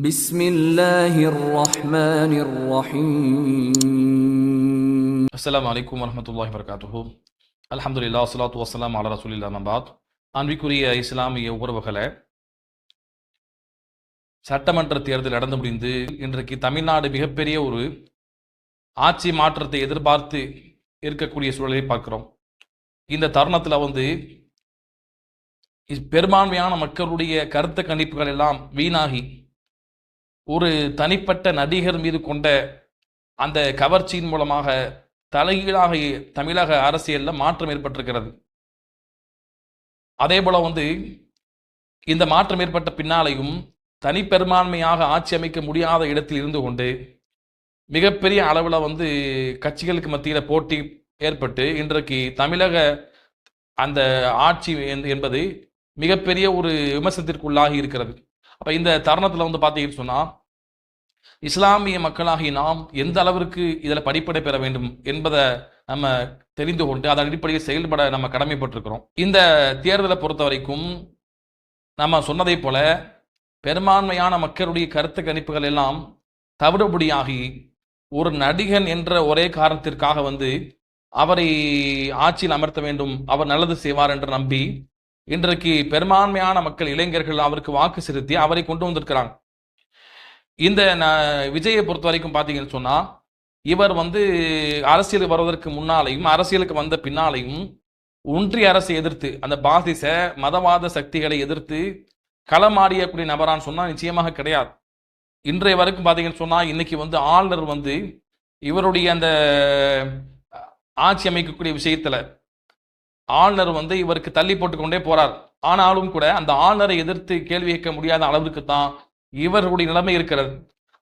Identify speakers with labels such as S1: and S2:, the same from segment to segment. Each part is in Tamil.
S1: بسم الله الرحمن الرحيم.
S2: السلام عليكم ورحمة الله وبركاته. الحمد لله والصلاة والسلام على رسول الله மபாத். அன்பிற்குரிய இஸ்லாமிய உறவுகளே, சட்டமன்ற தேர்தல் நடந்து முடிந்து இன்றைக்கு தமிழ்நாடு மிகப்பெரிய ஒரு ஆட்சி மாற்றத்தை எதிர்பார்த்து இருக்கக்கூடிய சூழலை பார்க்கிறோம். இந்த தருணத்தில் பெரும்பான்மையான மக்களுடைய கருத்து கணிப்புகள் எல்லாம் வீணாகி ஒரு தனிப்பட்ட நடிகர் மீது கொண்ட அந்த கவர்ச்சியின் மூலமாக தலைகீழாக தமிழக அரசியலில் மாற்றம் ஏற்பட்டிருக்கிறது. அதே போல இந்த மாற்றம் ஏற்பட்ட பின்னாலையும் தனிப்பெரும்பான்மையாக ஆட்சி அமைக்க முடியாத இடத்தில் இருந்து கொண்டு மிகப்பெரிய அளவில் கட்சிகளுக்கு மத்தியில் போட்டி ஏற்பட்டு இன்றைக்கு தமிழக அந்த ஆட்சி என்பது மிகப்பெரிய ஒரு விமர்சனத்திற்குள்ளாகி இருக்கிறது. அப்போ இந்த தருணத்தில் பார்த்தீங்கன்னு சொன்னால் இஸ்லாமிய மக்களாகி நாம் எந்த அளவிற்கு இதில் படிப்படை பெற வேண்டும் என்பதை நம்ம தெரிந்து கொண்டு அதன் அடிப்படையில் செயல்பட நம்ம கடமைப்பட்டிருக்கிறோம். இந்த தேர்தலை பொறுத்த வரைக்கும் நம்ம சொன்னதை போல பெரும்பான்மையான மக்களுடைய கருத்து கணிப்புகள் எல்லாம் தவிடுபடியாகி ஒரு நடிகன் என்ற ஒரே காரணத்திற்காக அவரை ஆட்சியில் அமர்த்த வேண்டும், அவர் நல்லது செய்வார் என்று நம்பி இன்றைக்கு பெரும்பான்மையான மக்கள் இளைஞர்கள் அவருக்கு வாக்கு செலுத்தி அவரை கொண்டு வந்திருக்கிறாங்க. இந்த விஜயை பொறுத்த வரைக்கும் பார்த்தீங்கன்னு சொன்னால் இவர் அரசியலுக்கு வருவதற்கு முன்னாலையும் அரசியலுக்கு வந்த பின்னாலையும் ஒன்றிய அரசை எதிர்த்து அந்த பாசிச மதவாத சக்திகளை எதிர்த்து களமாடியக்கூடிய நபரான்னு சொன்னால் நிச்சயமாக கிடையாது. இன்றைய வரைக்கும் பார்த்தீங்கன்னு சொன்னால் இன்னைக்கு ஆளுநர் இவருடைய அந்த ஆட்சி அமைக்கக்கூடிய விஷயத்தில் ஆளுநர் இவருக்கு தள்ளி போட்டுக்கொண்டே போறார். ஆனாலும் கூட அந்த ஆளுநரை எதிர்த்து கேள்வி கேட்க முடியாத அளவிற்கு தான் இவருடைய நிலைமை இருக்கிறது.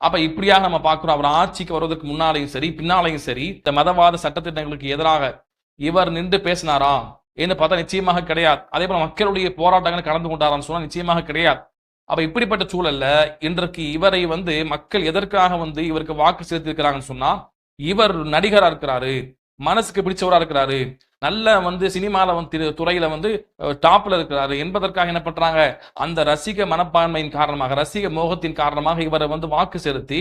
S2: அப்ப இப்படியாக நம்ம பார்க்கிறோம். அவர் ஆட்சிக்கு வருவதற்கு முன்னாலையும் சரி பின்னாலையும் சரி இந்த மதவாத சட்டத்திட்டங்களுக்கு எதிராக இவர் நின்று பேசினாரா என்று பார்த்தா நிச்சயமாக கிடையாது. அதே போல மக்களுடைய போராட்டங்கள் கலந்து கொண்டாரான்னு சொன்னா நிச்சயமாக கிடையாது. அப்ப இப்படிப்பட்ட சூழல்ல இன்றைக்கு இவரை மக்கள் எதற்காக இவருக்கு வாக்கு செலுத்திருக்கிறாங்கன்னு சொன்னா இவர் நடிகரா இருக்கிறாரு, மனசுக்கு பிடிச்சவரா இருக்கிறாரு, நல்ல சினிமால துறையில டாப்ல இருக்கிறாரு என்பதற்காக என்ன பண்றாங்க, அந்த ரசிக மனப்பான்மையின் காரணமாக ரசிக மோகத்தின் காரணமாக இவரை வாக்கு செலுத்தி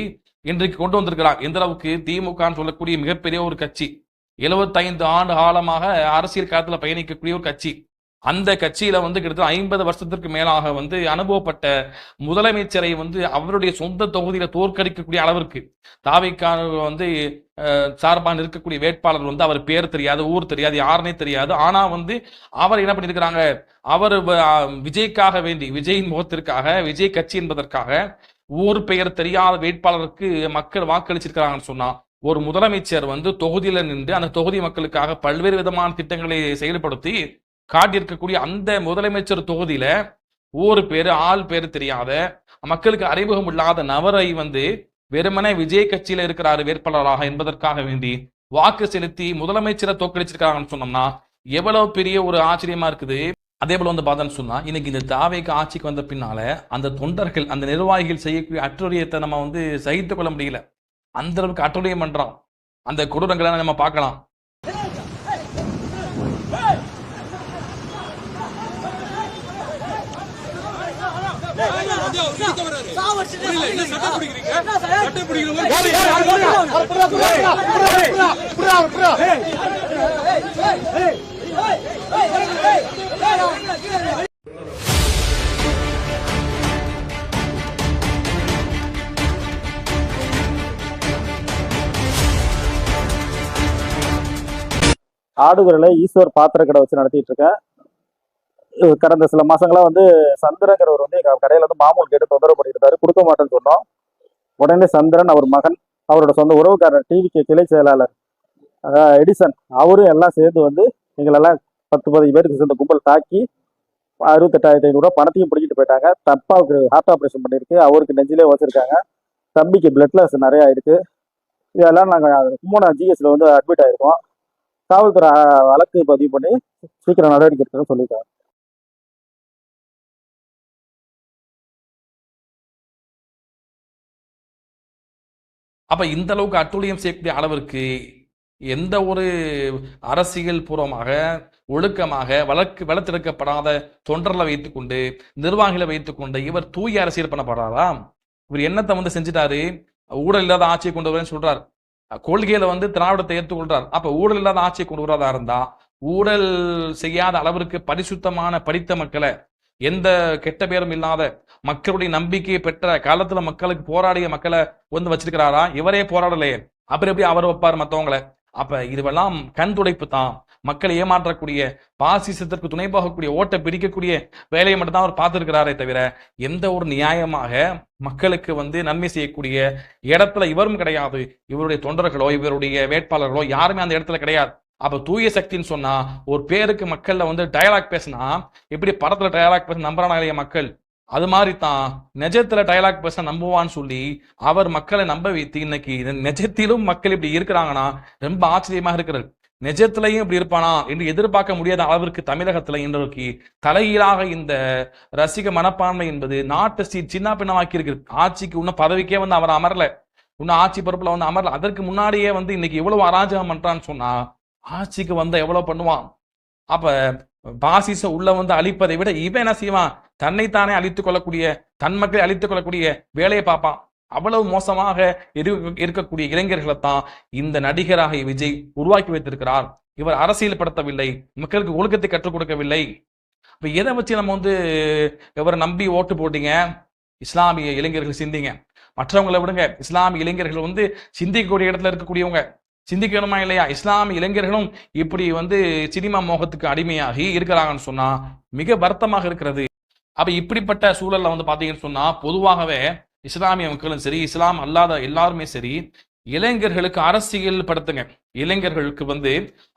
S2: இன்றைக்கு கொண்டு வந்திருக்கிறார். எந்த அளவுக்கு திமுகன்னு சொல்லக்கூடிய மிகப்பெரிய ஒரு கட்சி 75 ஆண்டு காலமாக அரசியல் காலத்துல பயணிக்கக்கூடிய ஒரு கட்சி, அந்த கட்சியில கிட்டத்தட்ட 50 வருஷத்திற்கு மேலாக அனுபவப்பட்ட முதலமைச்சரை அவருடைய சொந்த தொகுதியில தோற்கடிக்கக்கூடிய அளவிற்கு தாவைக்கான சார்பாக இருக்கக்கூடிய வேட்பாளர் அவர் பேர் தெரியாது, ஊர் தெரியாது, யாருன்னே தெரியாது. ஆனா அவர் என்ன பண்ணிருக்கிறாங்க, அவர் விஜய்க்காக வேண்டி விஜயின் முகத்திற்காக விஜய் கட்சி என்பதற்காக ஊர் பெயர் தெரியாத வேட்பாளருக்கு மக்கள் வாக்களிச்சிருக்கிறாங்கன்னு சொன்னா ஒரு முதலமைச்சர் தொகுதியில நின்று அந்த தொகுதி மக்களுக்காக பல்வேறு விதமான திட்டங்களை செயல்படுத்தி காட்டியிருக்கக்கூடிய அந்த முதலமைச்சர் தொகுதியில ஊர் பேரு ஆள் பேரு தெரியாத மக்களுக்கு அறிமுகம் இல்லாத நபரை வெறுமனே விஜய் கட்சியில இருக்கிறாரு வேட்பாளராக என்பதற்காக வேண்டி வாக்கு செலுத்தி முதலமைச்சரை தோற்கடிச்சிருக்காங்கன்னு சொன்னோம்னா எவ்வளவு பெரிய ஒரு ஆச்சரியமா இருக்குது. அதே போல பார்த்தோன்னு சொன்னா இன்னைக்கு இந்த தாவேக்கு ஆட்சிக்கு வந்த பின்னால அந்த தொண்டர்கள் அந்த நிர்வாகிகள் செய்யக்கூடிய அட்டுழியத்தை நம்ம சகித்துக் கொள்ள முடியல. அந்த அளவுக்கு அட்டுழியம் பண்றோம். அந்த கொடூரங்களை நம்ம பார்க்கலாம்.
S3: ஆடுதுறையில ஈஸ்வர் பாத்திர கடை வச்சு நடத்திட்டு இருக்கேன். கடந்த சில மாசங்களா சந்திரங்கிறவர் எங்க கடையில மாமூல் கேட்டு தொந்தரவு பண்ணிட்டு இருந்தாரு, கொடுக்க மாட்டேன்னு சொன்னோம். உடனே சந்திரன் அவர் மகன் அவரோட சொந்த உறவுக்காரர் டிவிக்கு கிளை செயலாளர் எடிசன் அவரும் எல்லாம் சேர்ந்து எங்களெல்லாம் 10-15 பேருக்கு சேர்ந்த கும்பல் தாக்கி 68,500 பணத்தையும் பிடிக்கிட்டு போயிட்டாங்க. தப்பாவுக்கு ஹார்ட் ஆப்ரேஷன் பண்ணியிருக்கு, அவருக்கு நெஞ்சிலே வச்சிருக்காங்க, தம்பிக்கு பிளட் லாஸ் நிறையா இருக்கு. இதெல்லாம் நாங்கள் கும்பகோணம் ஜிஎஸ்ல அட்மிட் ஆயிருக்கோம். காவல்துறை வழக்கு பதிவு பண்ணி சீக்கிரம் நடவடிக்கை எடுக்கணும்னு சொல்லியிருக்காங்க.
S2: அப்ப இந்த அளவுக்கு அட்டுழியம் செய்யக்கூடிய அளவிற்கு எந்த ஒரு அரசியல் பூர்வமாக ஒழுக்கமாக வளர்த்தெடுக்கப்படாத தொண்டர்களை வைத்துக்கொண்டு நிர்வாகிகளை வைத்துக்கொண்டு இவர் தூய அரசியல் பண்ண போறாரா? இவர் என்னத்தை வந்து செஞ்சுட்டாரு, ஊழல் இல்லாத ஆட்சியை கொண்டு வரேன்னு சொல்றாரு. கொள்கையில வந்து திராவிடத்தை ஏற்றுக்கொள்றார். அப்ப ஊழல் இல்லாத ஆட்சியை கொண்டு வரதா இருந்தா ஊழல் செய்யாத அளவிற்கு பரிசுத்தமான படித்த மக்களை, எந்த கெட்ட பேரும் இல்லாத மக்களுடைய நம்பிக்கையை பெற்ற காலத்துல மக்களுக்கு போராடிய மக்களை வந்து வச்சிருக்கிறாரா? இவரே போராடலையே, அப்புறம் எப்படி அவர் வைப்பார் மத்தவங்களை? அப்ப இதுவெல்லாம் கண் துடைப்பு தான். மக்களை ஏமாற்றக்கூடிய, பாசிசத்திற்கு துணை போகக்கூடிய, ஓட்டை பிடிக்கக்கூடிய வேலையை மட்டும் தான் அவர் பார்த்திருக்கிறாரே தவிர எந்த ஒரு நியாயமாக மக்களுக்கு வந்து நன்மை செய்யக்கூடிய இடத்துல இவரும் கிடையாது. இவருடைய தொண்டர்களோ இவருடைய வேட்பாளர்களோ யாருமே அந்த இடத்துல கிடையாது. அப்ப தூய சக்தின்னு சொன்னா ஒரு பேருக்கு மக்கள்ல வந்து டயலாக் பேசினா எப்படி படத்துல டயலாக் பேச நம்புறானா இல்லையா மக்கள், அது மாதிரி தான் நிஜத்துல டயலாக் பேச நம்புவான்னு சொல்லி அவர் மக்களை நம்ப வைத்து இன்னைக்கு நிஜத்திலும் மக்கள் இப்படி இருக்கிறாங்கன்னா ரொம்ப ஆச்சரியமாக இருக்கிறது. நிஜத்திலையும் இப்படி இருப்பானா என்று எதிர்பார்க்க முடியாத அளவிற்கு தமிழகத்துல இன்றைக்கு தலைகீழாக இந்த ரசிக மனப்பான்மை என்பது நாட்டை சின்ன பின்னமாக்கி இருக்கு. ஆட்சிக்கு இன்னும் பதவிக்கே வந்து அவர் அமரல, இன்னும் ஆட்சி பொறுப்புல வந்து அமரல. அதற்கு முன்னாடியே வந்து இன்னைக்கு எவ்வளவு அராஜகம் பண்றான்னு சொன்னா ஆட்சிக்கு வந்த எவ்வளவு பண்ணுவான். அப்ப பாசிச உள்ள வந்து அழிப்பதை விட இவன் என்ன செய்வான், தன்னைத்தானே அழித்துக் கொள்ளக்கூடிய, தன் மக்களை அழித்துக் கொள்ளக்கூடிய வேலையை பார்ப்பான். அவ்வளவு மோசமாக இருக்கக்கூடிய இளைஞர்களை தான் இந்த நடிகராக விஜய் உருவாக்கி வைத்திருக்கிறார். இவர் அரசியல் படுத்தவில்லை, மக்களுக்கு ஒழுக்கத்தை கற்றுக் கொடுக்கவில்லை. இப்ப எதை வச்சு நம்ம வந்து இவரை நம்பி ஓட்டு போட்டீங்க? இஸ்லாமிய இளைஞர்கள் சிந்திங்க, மற்றவங்களை விடுங்க. இஸ்லாமிய இளைஞர்கள் வந்து சிந்திக்கக்கூடிய இடத்துல இருக்கக்கூடியவங்க, சிந்திக்கணுமா இல்லையா? இஸ்லாமிய இளைஞர்களும் இப்படி வந்து சினிமா மோகத்துக்கு அடிமையாகி இருக்கிறாங்கன்னு சொன்னா மிக வருத்தமாக இருக்கிறது. அப்ப இப்படிப்பட்ட சூழல்ல வந்து பாத்தீங்கன்னு சொன்னா பொதுவாகவே இஸ்லாமிய மக்களும் சரி, இஸ்லாம் அல்லாத எல்லாருமே சரி, இளைஞர்களுக்கு அரசியல் படுத்துங்க. இளைஞர்களுக்கு வந்து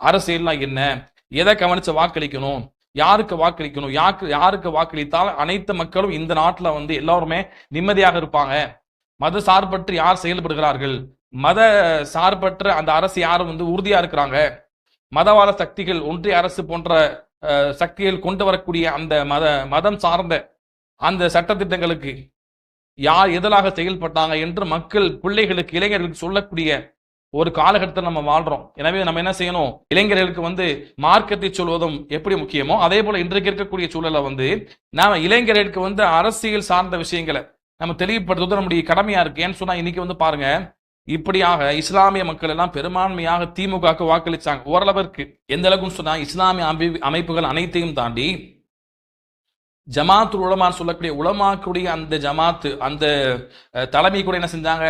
S2: அரசியல்னா என்ன, எதை கவனிச்சு வாக்களிக்கணும், யாருக்கு வாக்களிக்கணும், யாருக்கு வாக்களித்தால் அனைத்து மக்களும் இந்த நாட்டுல வந்து எல்லாருமே நிம்மதியாக இருப்பாங்க, மத சார்பற்று யார் செயல்படுகிறார்கள், மத சார்பற்ற அந்த அரசு யாரும் வந்து உறுதியா இருக்கிறாங்க, மதவாத சக்திகள் ஒன்றிய அரசு போன்ற சக்திகள் கொண்டு வரக்கூடிய அந்த மதம் சார்ந்த அந்த சட்டத்திட்டங்களுக்கு யார் எதிராக செயல்பட்டாங்க என்று மக்கள் பிள்ளைகளுக்கு இளைஞர்களுக்கு சொல்லக்கூடிய ஒரு காலகட்டத்தில் நம்ம வாழ்றோம். எனவே நம்ம என்ன செய்யணும், இளைஞர்களுக்கு வந்து மார்க்கத்தை சொல்வதும் எப்படி முக்கியமோ அதே போல இன்றைக்கு இருக்கக்கூடிய சூழலை வந்து நாம இளைஞர்களுக்கு வந்து அரசியல் சார்ந்த விஷயங்களை நம்ம தெளிவுபடுத்துவது நம்முடைய கடமையா இருக்கு. ஏன்னு சொன்னா இன்னைக்கு வந்து பாருங்க, இப்படியாக இஸ்லாமிய மக்கள் எல்லாம் பெரும்பான்மையாக திமுகவுக்கு வாக்களிச்சாங்க. ஓரளவிற்கு எந்த அளவுக்கு சொன்னா இஸ்லாமிய அமைப்புகள் அனைத்தையும் தாண்டி ஜமாத் உலமான்னு சொல்லக்கூடிய உலமாக்குடைய அந்த ஜமாத்து அந்த தலைமை கூட என்ன செஞ்சாங்க,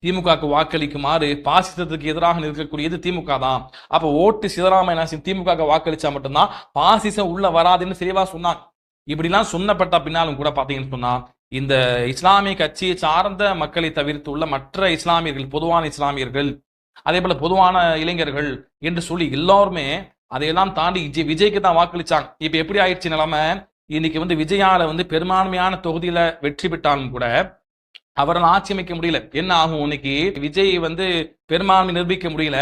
S2: திமுகவுக்கு வாக்களிக்குமாறு பாசிசத்துக்கு எதிராக நிற்கக்கூடியது திமுக தான். அப்ப ஓட்டு சிதறாம என்ன திமுக வாக்களிச்சா மட்டும்தான் பாசிசம் உள்ள வராதுன்னு தெளிவா சொன்னாங்க. இப்படிலாம் சொன்னப்பட்ட பின்னாலும் கூட பாத்தீங்கன்னு சொன்னா இந்த இஸ்லாமிய கட்சியை சார்ந்த மக்களை தவிர்த்து உள்ள மற்ற இஸ்லாமியர்கள், பொதுவான இஸ்லாமியர்கள், அதே போல பொதுவான இளைஞர்கள் என்று சொல்லி எல்லாருமே அதையெல்லாம் தாண்டி விஜய்க்கு தான் வாக்களிச்சாங்க. இப்ப எப்படி ஆயிடுச்சு நிலைமை, இன்னைக்கு வந்து விஜயால வந்து பெரும்பான்மையான தொகுதியில வெற்றி பெற்றாலும் கூட அவரால் ஆட்சி அமைக்க முடியல. என்ன ஆகும், இன்னைக்கு விஜய் வந்து பெரும்பான்மை நிரூபிக்க முடியல.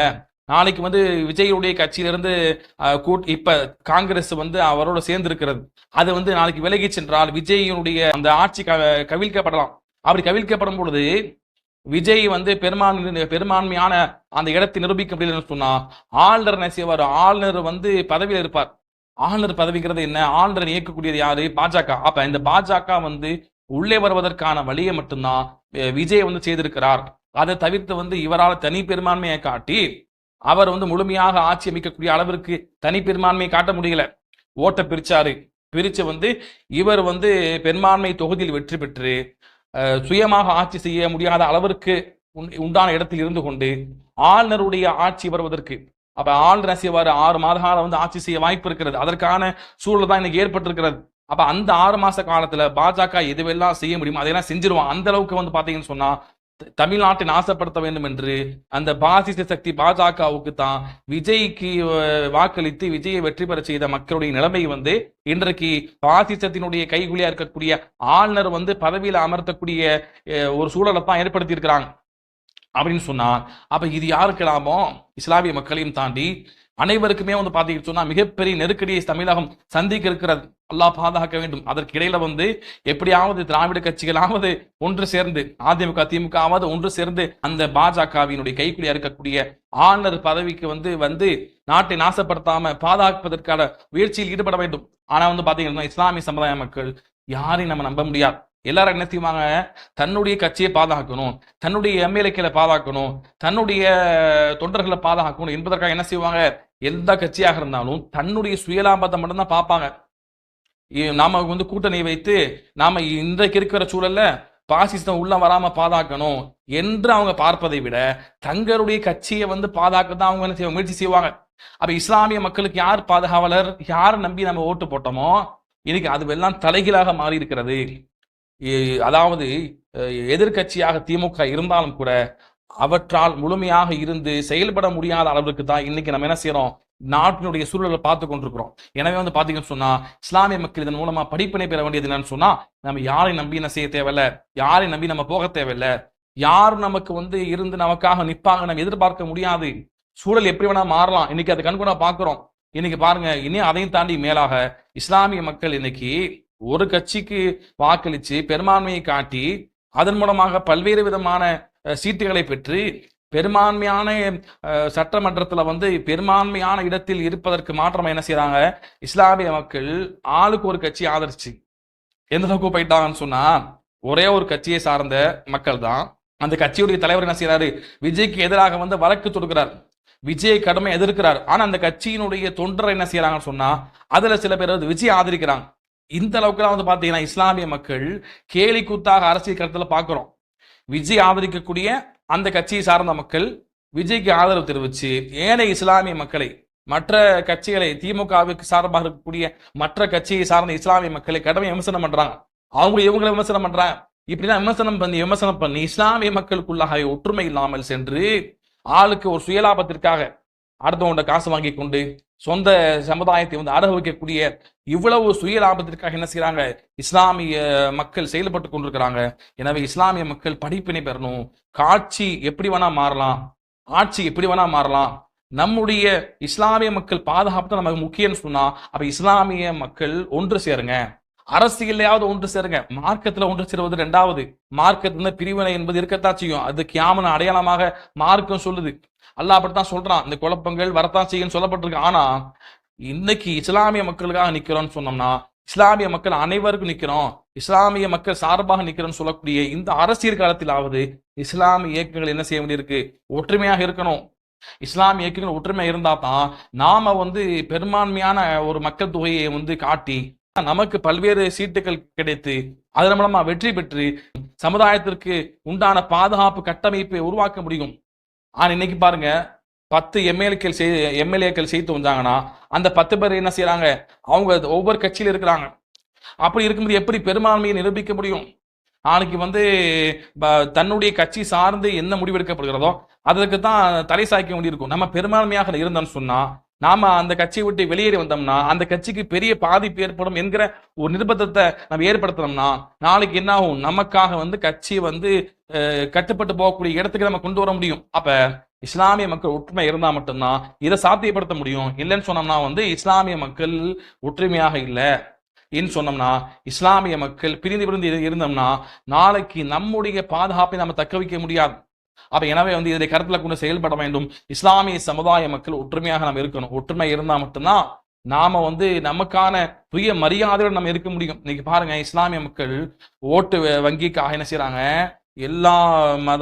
S2: நாளைக்கு வந்து விஜயுடைய கட்சியிலிருந்து இப்ப காங்கிரஸ் வந்து அவரோட சேர்ந்து இருக்கிறது, அது வந்து நாளைக்கு விலகி சென்றால் விஜயினுடைய அந்த ஆட்சி கவிழ்க்கப்படலாம். அப்படி கவிழ்க்கப்படும் பொழுது விஜய் வந்து பெரும்பான்மையான அந்த இடத்தை நிரூபிக்க முடியலன்னு சொன்னா ஆளுநர் என்ன செய்வார், ஆளுநர் வந்து பதவியில் இருப்பார். ஆளுநர் பதவிங்கிறது என்ன, ஆளுநர் இயக்கக்கூடியது யாரு, பாஜக. அப்ப இந்த பாஜக வந்து உள்ளே வருவதற்கான வழியை மட்டும்தான் விஜய் வந்து செய்திருக்கிறார். அதை தவிர்த்து வந்து இவரால் தனி பெரும்பான்மையை காட்டி அவர் வந்து முழுமையாக ஆட்சி அமைக்கக்கூடிய அளவிற்கு தனி பெரும்பான்மையை காட்ட முடியல. ஓட்டை பிரிச்சு வந்து இவர் வந்து பெரும்பான்மை தொகுதியில் வெற்றி பெற்று சுயமாக ஆட்சி செய்ய முடியாத அளவிற்கு உண்டான இடத்தில் இருந்து கொண்டு ஆளுநருடைய ஆட்சி வருவதற்கு, அப்ப ஆளுநர் செய்வார் 6 மாத காலம் வந்து ஆட்சி செய்ய வாய்ப்பு இருக்கிறது. அதற்கான சூழல் தான் இன்னைக்கு ஏற்பட்டிருக்கிறது. அப்ப அந்த 6 மாச காலத்துல பாஜக எதுவெல்லாம் செய்ய முடியுமோ அதையெல்லாம் செஞ்சிருவான். அந்த அளவுக்கு வந்து பாத்தீங்கன்னு சொன்னா தமிழ்நாட்டை நாசப்படுத்த வேண்டும் என்று அந்த பாசிச சக்தி பாஜகவுக்கு தான் விஜய்க்கு வாக்களித்து விஜயை வெற்றி பெற செய்த மக்களுடைய நிலைமை வந்து இன்றைக்கு பாசிசத்தினுடைய கைகுலியா இருக்கக்கூடிய ஆளுநர் வந்து பதவியில அமர்த்தக்கூடிய ஒரு சூழலை தான் ஏற்படுத்தி இருக்கிறாங்க அப்படின்னு சொன்னா, அப்ப இது யாருக்கு லாபம், இஸ்லாமிய மக்களையும் தாண்டி அனைவருக்குமே வந்து பாத்தீங்கன்னு சொன்னா மிகப்பெரிய நெருக்கடியை தமிழகம் சந்திக்க இருக்கிறது. அல்லாஹ் பாதுகாக்க வேண்டும். அதற்கு இடையில வந்து எப்படியாவது திராவிட கட்சிகளாவது ஒன்று சேர்ந்து, அதிமுக திமுகவாவது ஒன்று சேர்ந்து அந்த பாஜகவினுடைய கைக்குலியா இருக்கக்கூடிய ஆளுநர் பதவிக்கு வந்து நாட்டை நாசப்படுத்தாம பாதுகாப்பதற்கான முயற்சியில் ஈடுபட வேண்டும். ஆனா வந்து பாத்தீங்கன்னா இஸ்லாமிய சமுதாய மக்கள் யாரையும் நம்ம நம்ப முடியாது. எல்லாரும் என்ன செய்வாங்க, தன்னுடைய கட்சியை பாதுகாக்கணும், தன்னுடைய எம்எல்ஏக்களை பாதுகாக்கணும், தன்னுடைய தொண்டர்களை பாதுகாக்கணும் என்பதற்காக என்ன செய்வாங்க, எந்த கட்சியாக இருந்தாலும் தன்னுடைய சுயலாபத்தை மட்டும்தான் பார்ப்பாங்க. நாம கூட்டணி வைத்து நாம இன்றைக்கு இருக்கிற சூழல்ல பாசிசம் உள்ள வராம பாதுகாக்கணும் என்று அவங்க பார்ப்பதை விட தங்களுடைய கட்சியை பாதுகாக்க தான் அவங்க என்ன செய்வாங்க, முயற்சி செய்வாங்க. அப்ப இஸ்லாமிய மக்களுக்கு யார் பாதுகாவலர், யாரை நம்பி நம்ம ஓட்டு போட்டோமோ இன்னைக்கு அதுவெல்லாம் தலைகீழாக மாறி இருக்கிறது. அதாவது எதிர்கட்சியாக திமுக இருந்தாலும் கூட அவற்றால் முழுமையாக இருந்து செயல்பட முடியாத அளவுக்கு தான் இன்னைக்கு நம்ம என்ன செய்யறோம், நாட்டினுடைய சூழலை பார்த்து கொண்டிருக்கிறோம். எனவே பாத்தீங்கன்னு சொன்னா இஸ்லாமிய மக்கள் இதன் மூலமா படிப்பினை பெற வேண்டியது என்னன்னு சொன்னா, நம்ம யாரை நம்பி என்ன செய்ய தேவையில்ல, யாரை நம்பி நம்ம போக தேவையில்ல, யார் நமக்கு இருந்து நமக்காக நிப்பாங்க நம்ம எதிர்பார்க்க முடியாது. சூழல் எப்படி வேணா மாறலாம், இன்னைக்கு அது கண்கூடா பாக்குறோம். இன்னைக்கு பாருங்க, இன்னும் அதையும் தாண்டி மேலாக இஸ்லாமிய மக்கள் இன்னைக்கு ஒரு கட்சிக்கு வாக்களிச்சு பெரும்பான்மையை காட்டி அதன் மூலமாக பல்வேறு விதமான சீட்டுகளை பெற்று பெரும்பான்மையான சட்டமன்றத்துல பெரும்பான்மையான இடத்தில் இருப்பதற்கு மாற்றமா என்ன செய்யறாங்க, இஸ்லாமிய மக்கள் ஆளுக்கு ஒரு கட்சி ஆதரிச்சு எந்த அளவுக்கு போயிட்டாங்கன்னு சொன்னா, ஒரே ஒரு கட்சியை சார்ந்த மக்கள் தான் அந்த கட்சியுடைய தலைவர் என்ன செய்யறாரு, விஜய்க்கு எதிராக வழக்கு தொடுக்கிறார், விஜய் கடுமை எதிர்க்கிறார். ஆனா அந்த கட்சியினுடைய தொண்டரை என்ன செய்யறாங்கன்னு சொன்னா அதுல சில பேர் விஜய் ஆதரிக்கிறாங்க. இந்த அளவுக்கு பாத்தீங்கன்னா இஸ்லாமிய மக்கள் கேலி கூத்தாக அரசியல் கருத்துல பாக்குறோம். விஜய் ஆதரிக்கக்கூடிய அந்த கட்சியை சார்ந்த மக்கள் விஜய்க்கு ஆதரவு தெரிவிச்சு ஏனைய இஸ்லாமிய மக்களை, மற்ற கட்சிகளை, திமுகவுக்கு சார்பாக இருக்கக்கூடிய மற்ற கட்சியை சார்ந்த இஸ்லாமிய மக்களை கடுமை விமர்சனம் பண்றாங்க. அவங்க இவங்களை விமர்சனம் பண்றாங்க. இப்படிதான் விமர்சனம் பண்ணி இஸ்லாமிய மக்களுக்குள்ளாக ஒற்றுமை இல்லாமல் சென்று ஆளுக்கு ஒரு சுயலாபத்திற்காக அடுத்தவங்க காசு வாங்கி கொண்டு சொந்த சமுதாயத்தை அடகு வைக்கக்கூடிய இவ்வளவு சுயலாபத்திற்காக என்ன செய்யறாங்க, இஸ்லாமிய மக்கள் செயல்பட்டு கொண்டிருக்கிறாங்க. எனவே இஸ்லாமிய மக்கள் படிப்பினை பெறணும். காட்சி எப்படி வேணா மாறலாம், ஆட்சி எப்படி வேணா மாறலாம், நம்முடைய இஸ்லாமிய மக்கள் பாதுகாப்பு தான் நமக்கு முக்கியம்னு சொன்னா அப்ப இஸ்லாமிய மக்கள் ஒன்று சேருங்க, அரசியலையாவது ஒன்று சேருங்க. மார்க்கத்துல ஒன்று சேருவது ரெண்டாவது. மார்க்கத்துல பிரிவினை என்பது இருக்கத்தான் செய்யும், அது கியாமன அடையாளமாக மார்க்கம் சொல்லுது. அல்லாஹ் அப்படித்தான் சொல்றான், இந்த குழப்பங்கள் வரத்தான் செய்யும் சொல்லப்பட்டிருக்கு. ஆனா இன்னைக்கு இஸ்லாமிய மக்களுக்காக நிக்கிறோம்னு சொன்னோம்னா, இஸ்லாமிய மக்கள் அனைவருக்கும் நிக்கிறோம், இஸ்லாமிய மக்கள் சார்பாக நிக்கிறோம்னு சொல்லக்கூடிய இந்த அரசியல் காலத்திலாவது இஸ்லாமிய இயக்கங்கள் என்ன செய்ய வேண்டியிருக்கு, ஒற்றுமையாக இருக்கணும். இஸ்லாமிய இயக்கங்கள் ஒற்றுமை இருந்தா தான் நாம பெரும்பான்மையான ஒரு மக்கள் தொகையை காட்டி நமக்கு பல்வேறு சீட்டுகள் கிடைத்து அதன் மூலமா வெற்றி பெற்று சமுதாயத்திற்கு உண்டான பாதுகாப்பு கட்டமைப்பை உருவாக்க முடியும். ஆனா இன்னைக்கு பாருங்க, 10 எம்எல்ஏக்கள் செய்து வந்தாங்கன்னா அந்த 10 பேர் என்ன செய்யறாங்க, அவங்க ஒவ்வொரு கட்சியில இருக்கிறாங்க. அப்படி இருக்கும்போது எப்படி பெரும்பான்மையை நிரூபிக்க முடியும்? நாளைக்கு தன்னுடைய கட்சி சார்ந்து என்ன முடிவெடுக்கப்படுகிறதோ அதற்கு தான் தலை சாய்க்க வேண்டியிருக்கும். நம்ம பெரும்பான்மையாக இருந்தோம்னு சொன்னா, நாம அந்த கட்சியை விட்டு வெளியேறி வந்தோம்னா அந்த கட்சிக்கு பெரிய பாதிப்பு ஏற்படும் என்கிற ஒரு நிர்பந்தத்தை நம்ம ஏற்படுத்தணும்னா நாளைக்கு என்ன ஆகும், நமக்காக கட்சி கட்டுப்பட்டு போகக்கூடிய இடத்துக்கு நம்ம கொண்டு வர முடியும். அப்ப இஸ்லாமிய மக்கள் ஒற்றுமை இருந்தா மட்டும்தான் இதை சாத்தியப்படுத்த முடியும். இல்லைன்னு சொன்னோம்னா இஸ்லாமிய மக்கள் ஒற்றுமையாக இல்லை என்று சொன்னோம்னா, இஸ்லாமிய மக்கள் பிரிந்து இருந்தோம்னா நாளைக்கு நம்முடைய பாதுகாப்பை நம்ம தக்க வைக்க முடியாது. அப்ப எனவே இதை கருத்துல கொண்டு செயல்பட வேண்டும். இஸ்லாமிய சமுதாய மக்கள் ஒற்றுமையாக நம்ம இருக்கணும். ஒற்றுமை இருந்தா மட்டும்தான் நாம நமக்கான சுய மரியாதையோடு நம்ம இருக்க முடியும். இன்னைக்கு பாருங்க, இஸ்லாமிய மக்கள் ஓட்டு வங்கிக்காக என்ன செய்யறாங்க, எல்லா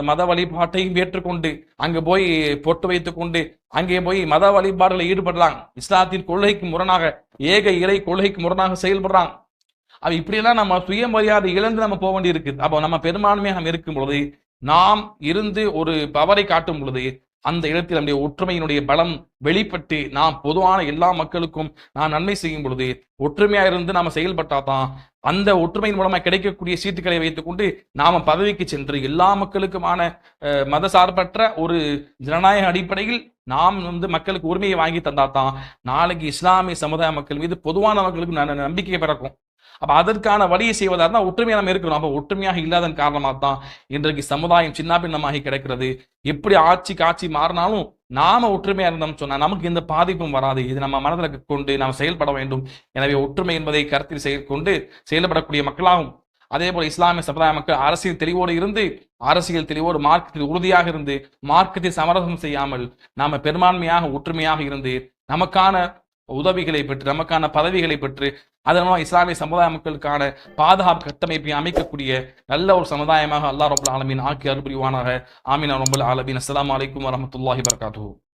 S2: மத வழிபாட்டையும் ஏற்றுக்கொண்டு அங்க போய் பொட்டு வைத்துக் கொண்டு அங்கே போய் மத வழிபாடுகளை ஈடுபடுறாங்க. இஸ்லாத்தின் கொள்கைக்கு முரணாக, ஏக இறை கொள்கைக்கு முரணாக செயல்படுறாங்க. அப்ப இப்படியெல்லாம் நம்ம சுயமரியாதை இழந்து நம்ம போக வேண்டி இருக்குது. அப்போ நம்ம பெரும்பான்மையாக நம்ம இருக்கும் பொழுது, நாம் இருந்து ஒரு பவரை காட்டும் பொழுது அந்த இடத்தில் நம்முடைய ஒற்றுமையினுடைய பலம் வெளிப்பட்டு நாம் பொதுவான எல்லா மக்களுக்கும் நாம் நன்மை செய்யும் பொழுது ஒற்றுமையா இருந்து நாம செயல்பட்டாதான் அந்த ஒற்றுமையின் மூலமா கிடைக்கக்கூடிய சீட்டுகளை வைத்துக் கொண்டு நாம பதவிக்கு சென்று எல்லா மக்களுக்குமான மத சார்பற்ற ஒரு ஜனநாயக அடிப்படையில் நாம் மக்களுக்கு உரிமையை வாங்கி தந்தாதான் நாளைக்கு இஸ்லாமிய சமுதாய மக்கள் மீது பொதுவான மக்களுக்கு நம்பிக்கை பிறக்கும். அப்ப அதற்கான வழியை செய்வதா ஒற்றுமையா நம்ம இருக்கணும். அப்ப ஒற்றுமையாக இல்லாதன் காரணமாக தான் இன்றைக்கு சமுதாயம் சின்ன பின்னமாகி கிடைக்கிறது. எப்படி காட்சி மாறினாலும் நாம ஒற்றுமையா இருந்தோம்னு சொன்னா நமக்கு எந்த பாதிப்பும் வராது. இது நம்ம மனதில் கொண்டு நாம் செயல்பட வேண்டும். எனவே ஒற்றுமை என்பதை கருத்தில் கொண்டு செயல்படக்கூடிய மக்களாகும். அதே போல இஸ்லாமிய சமுதாய மக்கள் அரசியல் தெளிவோடு இருந்து, அரசியல் தெளிவோடு மார்க்கத்தில் உறுதியாக இருந்து, மார்க்கத்தை சமரசம் செய்யாமல் நாம பெரும்பான்மையாக ஒற்றுமையாக இருந்து நமக்கான உதவிகளை பெற்று நமக்கான பதவிகளை பெற்று அதனால இஸ்லாமிய சமுதாய மக்களுக்கான பாதுகாப்பு கட்டமைப்பை அமைக்கக்கூடிய நல்ல ஒரு சமுதாயமாக அல்லாஹ் ரப்பல் ஆலமீன் ஆக்கி அருள் புரிவானாக. ஆமீன் ரப்பல் ஆலமீன். அஸ்ஸலாமு அலைக்கும் வரஹ்மத்துல்லாஹி வபரகாத்துஹு.